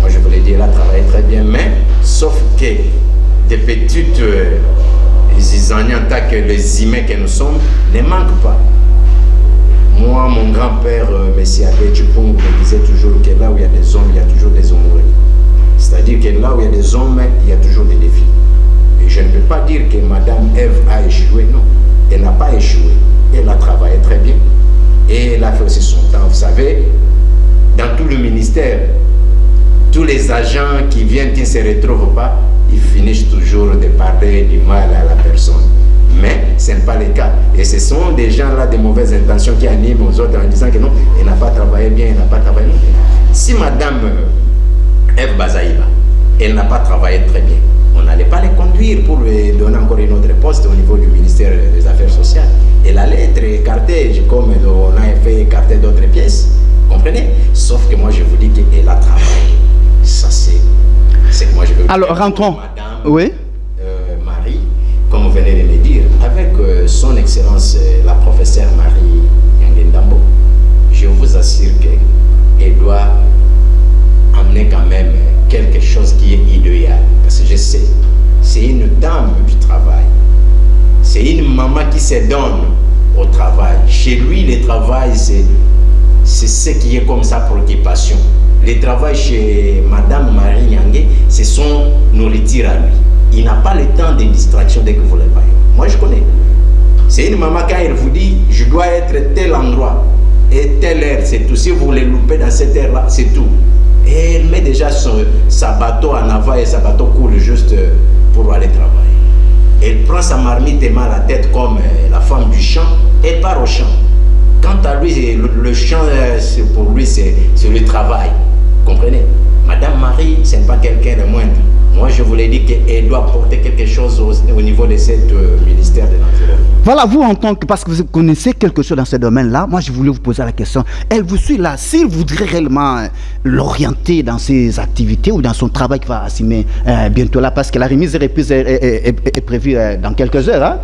Moi je vous l'ai dit, elle a travaillé très bien, mais sauf que des petites zizanies en tant que les humains que nous sommes ne manquent pas. Moi, mon grand-père, M. Abbé Tchupong, me disait toujours que là où il y a des hommes, il y a toujours des hommes. C'est-à-dire que là où il y a des hommes, il y a toujours des défis. Et je ne peux pas dire que Madame Eve a échoué, non. Elle n'a pas échoué. Elle a travaillé très bien. Et elle a fait aussi son temps. Vous savez, dans tout le ministère, tous les agents qui viennent, qui ne se retrouvent pas, ils finissent toujours de parler du mal à la personne. Mais ce n'est pas le cas. Et ce sont des gens-là de mauvaises intentions qui animent aux autres en disant que non, elle n'a pas travaillé bien, elle n'a pas travaillé bien. Si Madame Eve Bazaïba, elle n'a pas travaillé très bien, on n'allait pas les conduire pour lui donner encore une autre poste au niveau du ministère des Affaires sociales. Elle allait être écartée, comme on a fait écarter d'autres pièces. Comprenez? Sauf que moi, je vous dis qu'elle a travaillé. Ça, c'est que moi, je veux vous Alors, dire. rentrons. Madame Oui. Marie, comme vous venez de me dire, avec son excellence, la professeure Marie Nyangé Ndambo, je vous assure qu'elle doit amener quand même quelque chose qui est idéal. Parce que je sais, c'est une dame du travail. C'est une maman qui se donne au travail. Chez lui, le travail, c'est c'est ce qui est comme sa préoccupation. Le travail chez Madame Marie Nyangé, c'est son nourriture à lui. Il n'a pas le temps de distraction dès que vous le voyez. Moi, je connais. C'est une maman quand elle vous dit, je dois être tel endroit et telle heure, c'est tout. Si vous voulez louper dans cette heure-là, c'est tout. Et elle met déjà sa bateau en avant et sa bateau coule juste pour aller travailler. Elle prend sa marmite et met la tête comme la femme du champ et part au champ. Quant à lui, le champ, pour lui, c'est le travail. Comprenez? Madame Marie, ce n'est pas quelqu'un de moindre. Moi, je vous l'ai dit qu'elle doit porter quelque chose au niveau de ce ministère de l'Environnement. Voilà, vous en tant que, parce que vous connaissez quelque chose dans ce domaine-là, moi je voulais vous poser la question, elle vous suit là, s'il voudrait réellement l'orienter dans ses activités ou dans son travail qu'il va assumer bientôt là, parce que la remise est prévue dans quelques heures,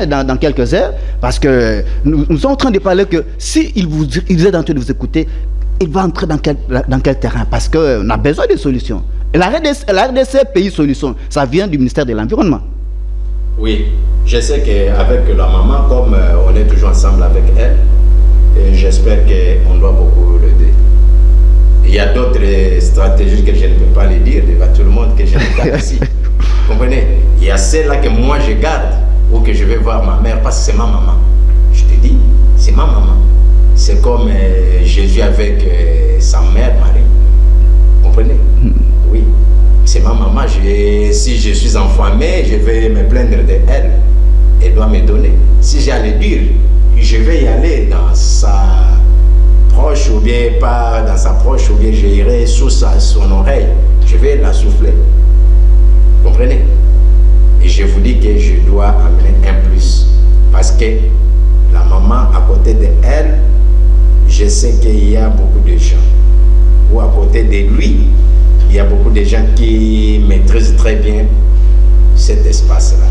dans quelques heures, parce que nous sommes en train de parler que s'il est en train de vous écouter, il va entrer dans quel terrain, parce qu'on a besoin de solutions. Et la RDC Pays Solutions, ça vient du ministère de l'Environnement. Oui, je sais qu'avec la maman, comme on est toujours ensemble avec elle, j'espère qu'on doit beaucoup l'aider. Il y a d'autres stratégies que je ne peux pas les dire devant tout le monde, que je ne garde ici. Vous comprenez? Il y a celle-là que moi je garde, ou que je vais voir ma mère, parce que c'est ma maman. Je te dis, c'est ma maman. C'est comme Jésus avec sa mère, Marie. Vous comprenez? Oui. C'est ma maman, si je suis enflammé, je vais me plaindre d'elle. Elle doit me donner. Si j'allais dire, je vais y aller dans sa proche ou bien pas dans sa proche, ou bien j'irai sous son oreille. Je vais la souffler. Vous comprenez? Et je vous dis que je dois amener un plus. Parce que la maman, à côté d'elle, je sais qu'il y a beaucoup de gens. Ou à côté de lui, il y a beaucoup de gens qui maîtrisent très bien cet espace-là.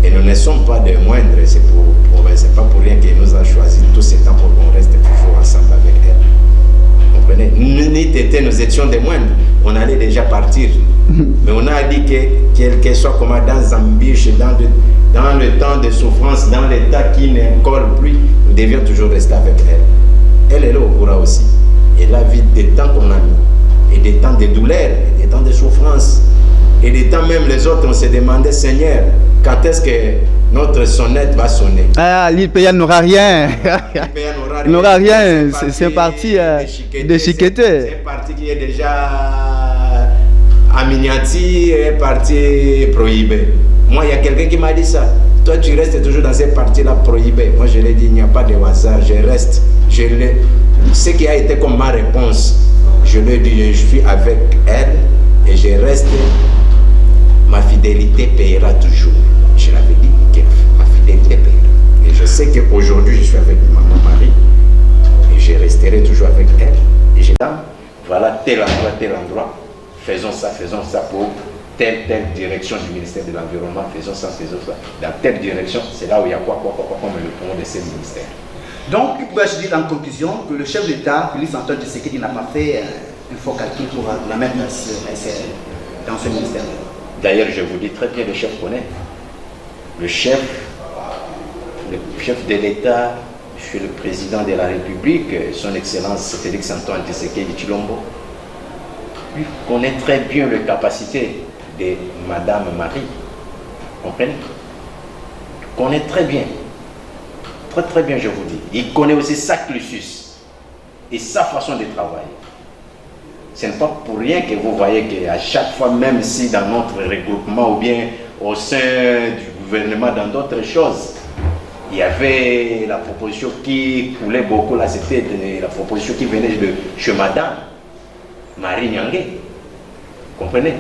Et nous ne sommes pas de moindres, c'est pas pour rien qu'elle nous a choisi tout ce temps pour qu'on reste toujours ensemble avec elle. Vous comprenez? Nous étions des moindres, on allait déjà partir. Mais on a dit que quel que soit comment dans embûche, dans le temps de souffrance, dans l'état qui ne colle plus, nous devions toujours rester avec elle. Elle est là au courant aussi. Elle a vu des temps qu'on a mis. Et des temps de douleur, et des temps de souffrance, et des temps même les autres, on se demandait, Seigneur, quand est-ce que notre sonnette va sonner? Ah, l'île Payane n'aura rien. Il n'aura rien, c'est un parti déchiqueté. C'est un parti qui est déjà en miniature, un parti prohibé. Moi, il y a quelqu'un qui m'a dit ça. Toi, tu restes toujours dans ces partis-là prohibés. Moi, je l'ai dit, il n'y a pas de hasard, je reste. Ce qui a été comme ma réponse. Je lui ai dit, je suis avec elle et je reste. Ma fidélité payera toujours. Je l'avais dit que ma fidélité payera. Et je sais qu'aujourd'hui, je suis avec maman Marie et je resterai toujours avec elle. Et je dis, voilà tel endroit, faisons ça pour telle direction du ministère de l'Environnement, faisons ça. Dans telle direction, c'est là où il y a quoi, comme le point de ces ministères. Donc, je dis en conclusion que le chef d'État, Félix Antoine Tshisekedi, n'a pas fait un faux calcul pour la mettre dans ce ministère. D'ailleurs, je vous dis très bien, le chef connaît. Le chef de l'État, je suis le président de la République, son Excellence Félix Antoine Tshisekedi Tshilombo, lui connaît très bien les capacités de Madame Marie. Vous comprenez? Il connaît très bien. Très bien, je vous dis. Il connaît aussi sa cursus et sa façon de travailler. Ce n'est pas pour rien que vous voyez qu'à chaque fois, même si dans notre regroupement ou bien au sein du gouvernement, dans d'autres choses, il y avait la proposition qui coulait beaucoup là, c'était la proposition qui venait de chez Madame Marie Nyangé. Comprenez?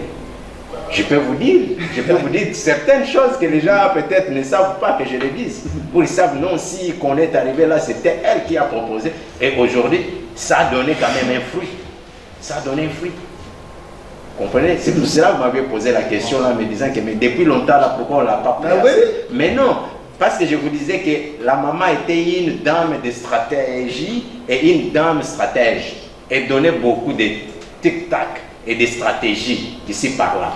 Je peux vous dire certaines choses que les gens peut-être ne savent pas que je les dise. Ils savent non, si qu'on est arrivé là, c'était elle qui a proposé. Et aujourd'hui, ça a donné quand même un fruit. Ça a donné un fruit. Comprenez? C'est pour cela que vous m'avez posé la question là, me disant que mais depuis longtemps là, pourquoi on ne l'a pas pris? Mais non, parce que je vous disais que la maman était une dame de stratégie et une dame stratège. Elle donnait beaucoup de tic-tac et de stratégies ici par là.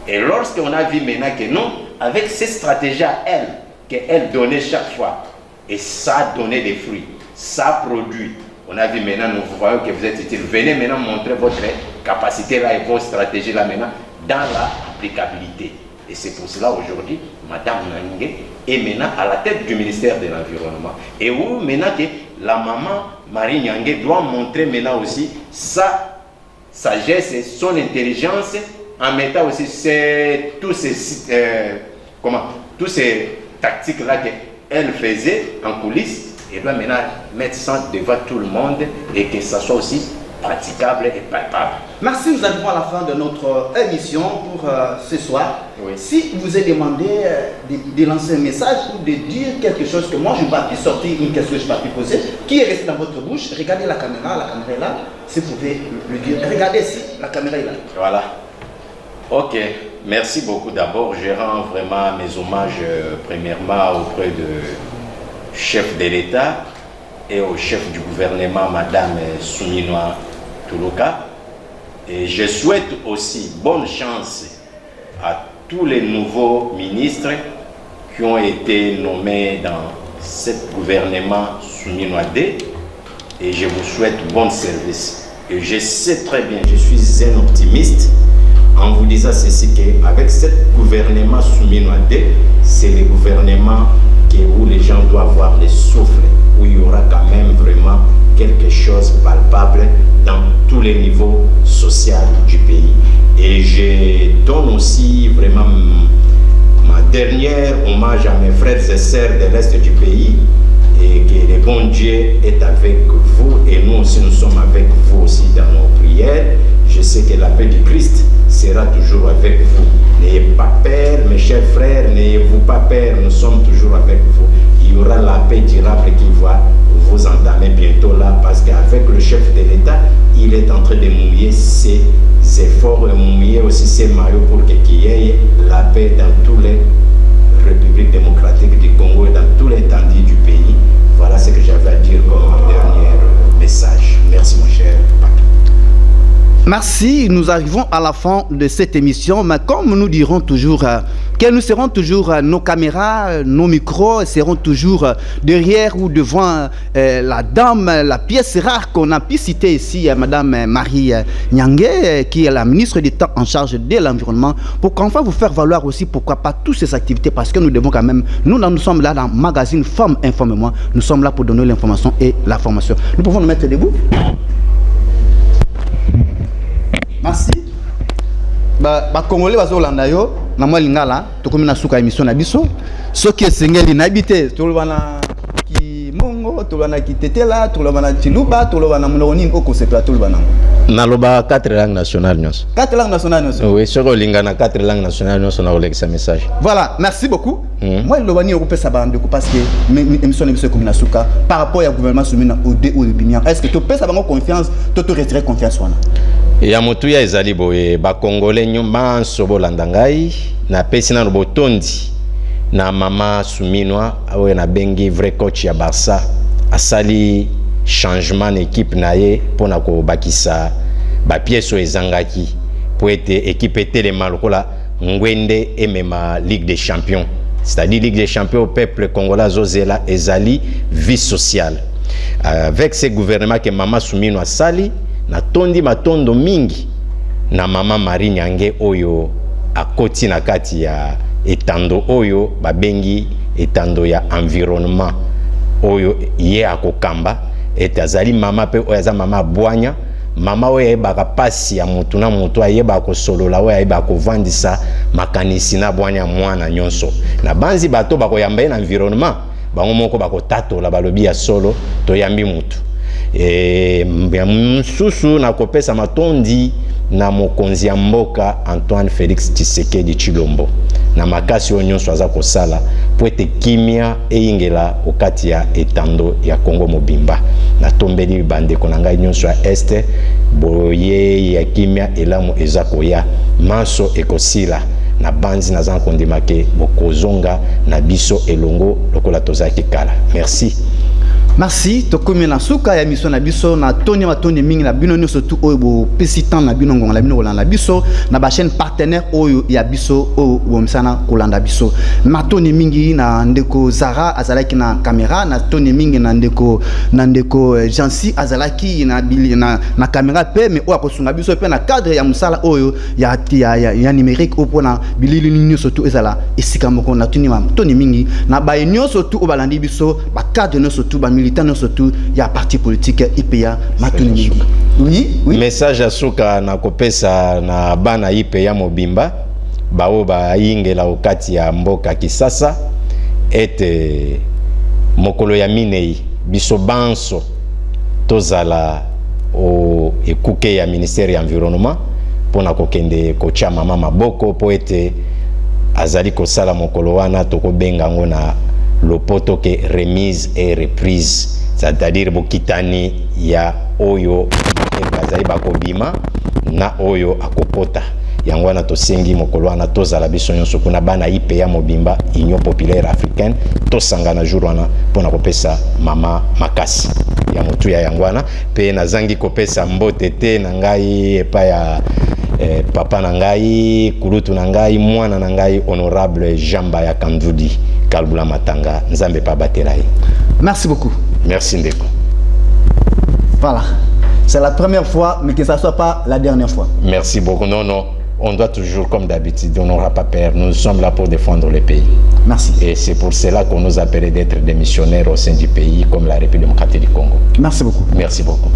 Et lorsqu'on a vu maintenant que non, avec ces stratégies à elle, qu'elle donnait chaque fois, et ça a donné des fruits, ça a produit. On a vu maintenant, nous voyons que vous êtes utile. Venez maintenant montrer votre capacité là et vos stratégies là maintenant dans l'applicabilité. Et c'est pour cela aujourd'hui, Madame Nangue est maintenant à la tête du ministère de l'Environnement. Et où maintenant que la maman Marie Nyangue doit montrer maintenant aussi sa sagesse et son intelligence en mettant aussi tous ces tactiques là qu'elle faisait en coulisses. Elle doit maintenant mettre ça devant tout le monde et que ça soit aussi praticable et palpable. Merci, nous arrivons à la fin de notre émission pour ce soir. Oui. Si vous avez demandé de lancer un message ou de dire quelque chose que moi je ne vais pas pu sortir, une question que je ne vais pas pu poser, qui est resté dans votre bouche, regardez la caméra est là, si vous pouvez le dire. Regardez ici, la caméra est là. Voilà. Ok, merci beaucoup. D'abord, je rends vraiment mes hommages premièrement auprès du chef de l'État et au chef du gouvernement, Madame Souminoa Toulouka. Et je souhaite aussi bonne chance à tous les nouveaux ministres qui ont été nommés dans ce gouvernement Souminoa D. Et je vous souhaite bon service. Et je sais très bien, je suis un optimiste en vous disant ceci, qu'avec ce gouvernement Souminoa D, c'est le gouvernement où les gens doivent voir le souffle, où il y aura quand même vraiment quelque chose de palpable dans tous les niveaux sociaux du pays. Et je donne aussi vraiment ma dernière hommage à mes frères et sœurs de l'Est du pays, et que le bon Dieu est avec vous, et nous aussi nous sommes avec vous aussi dans nos prières. Je sais que la paix du Christ sera toujours avec vous. N'ayez pas peur, mes chers frères, n'ayez-vous pas peur, nous sommes toujours avec vous. Il y aura la paix durable qui va vous entamer bientôt là, parce qu'avec le chef de l'État, il est en train de mouiller ses efforts et mouiller aussi ses maillots pour qu'il y ait la paix dans toutes les républiques démocratiques du Congo et dans tout l'étendue du pays. Voilà ce que j'avais à dire comme dernier message. Merci mon cher Papi. Merci, nous arrivons à la fin de cette émission, mais comme nous dirons toujours, que nous serons toujours, nos caméras, nos micros seront toujours derrière ou devant la dame, la pièce rare qu'on a pu citer ici, Madame Marie Nyangue, qui est la ministre d'État en charge de l'environnement, pour qu'enfin vous faire valoir aussi, pourquoi pas, toutes ces activités, parce que nous devons quand même, nous sommes là dans le magazine Femmes Informe-moi, nous sommes là pour donner l'information et la formation. Nous pouvons nous mettre debout. Merci. Ba Congolais bazo landa yo na mwa lingala tokomi na suka émission na biso soki esengeli na bité tolobana ki mongo tolobana ki tetela tolobana chiluba tolobana mononi oko sepla tolobana naloba 4 langues nationales nyonso 4 langues nationales nyonso oui soko lingana 4 langues nationales nyonso na olekisa message. Voilà, merci beaucoup. Moi lobani ko pesa bande ko parce que émission na biso comme na suka par rapport au gouvernement soumina au de ou bimia est-ce que tu pesa bango confiance to retirer confiance wana ya motu ya ezali boye ba Congolais nyomba nsobo landangai na pesi na botondi na mama Souminoa awe na bengi vrai coach ya Barça asali changement d'équipe na ye pona ko bakisa ba pièce ezangaki pour être équipe telema lokola ngwende emema Ligue des Champions, c'est-à-dire Ligue des Champions au peuple congolais zozela ezali vie sociale avec ce gouvernement que mama Souminoa sali na tondi matondo mingi na mama Marie Nyangue oyo akoti na kati ya etando oyo babengi etando ya environnement oyo ye akokamba etazali mama pe oyo aza mama bwanya mama oyo ayebaka pasi ya mutu na mutu ayeba kosolola oyo ayeba kovandisa makanisi na bwanya mwana nyonso na banzi bato bakoyamba ye na environnement bango moko bakotatola balobi ya solo toyambi mutu msusu na kopesa matondi na mokonzi ya mboka Antoine Félix Tshisekedi Tshilombo na makasi oyo nyonso aza kosala po ete kimia eyingela okati ya etando ya Kongo mobimba na tombeli bandeko na ngai nyonso ya este boye ya kimia elamu eza koya manso ekosila na banzi na zan kondimake bokozonga na biso elongo lokola tozaki kala. Merci. Merci tokomi na suka ya mission na biso na Tony Matoni mingi na bino nyonso tu oyo pesitan na bino ngonga na bino kolanda biso na ba chaîne partenaire oyo ya biso o bomsana kolanda biso Matoni mingi na ndeko Zara azalaki na caméra na Tony mingi na ndeko Jansi azalaki na caméra pe mais o akosunga biso pe na cadre ya musala oyo ya numérique opona bilili nyonso tu ezala esika moko na Tony mingi na ba nyonso tu o balandi biso ba cadre nyonso tu ba militant surtout il y a parti politique IPA Matoni. Oui. Message à suka na kopesa na bana IPA mobimba bao ba ingela okati ya mboka Kisasa ete mokolo ya minei biso banso tozala o ekuke ya ministère ya environnement pona kokende kocha mama maboko po ete azali kosala mokolo wana tokobenga ngo na lopoto ke remise et reprise, c'est-à-dire bokitani ya oyo bazali bakobima na oyo akopota yango wana tosengi mokolo wana tozala biso nyonso kuna bana IPA mobimba Union Populaire Africaine tosangana jour wana pona kopesa mama makasi ya motu ya yango wana pe nazangi kopesa mbote te na ngai epa ya papa na ngai kulutu na ngai mwana na ngai honorable Jamba ya Kandudi Kalbula Matanga nzambe pa batelaye. Merci beaucoup. Merci Ndeko. Voilà. C'est la première fois mais que ça soit pas la dernière fois. Merci beaucoup. Non, on doit toujours comme d'habitude, on n'aura pas peur. Nous sommes là pour défendre le pays. Merci. Et c'est pour cela qu'on nous appelle d'être des missionnaires au sein du pays comme la République démocratique du Congo. Merci beaucoup. Merci beaucoup.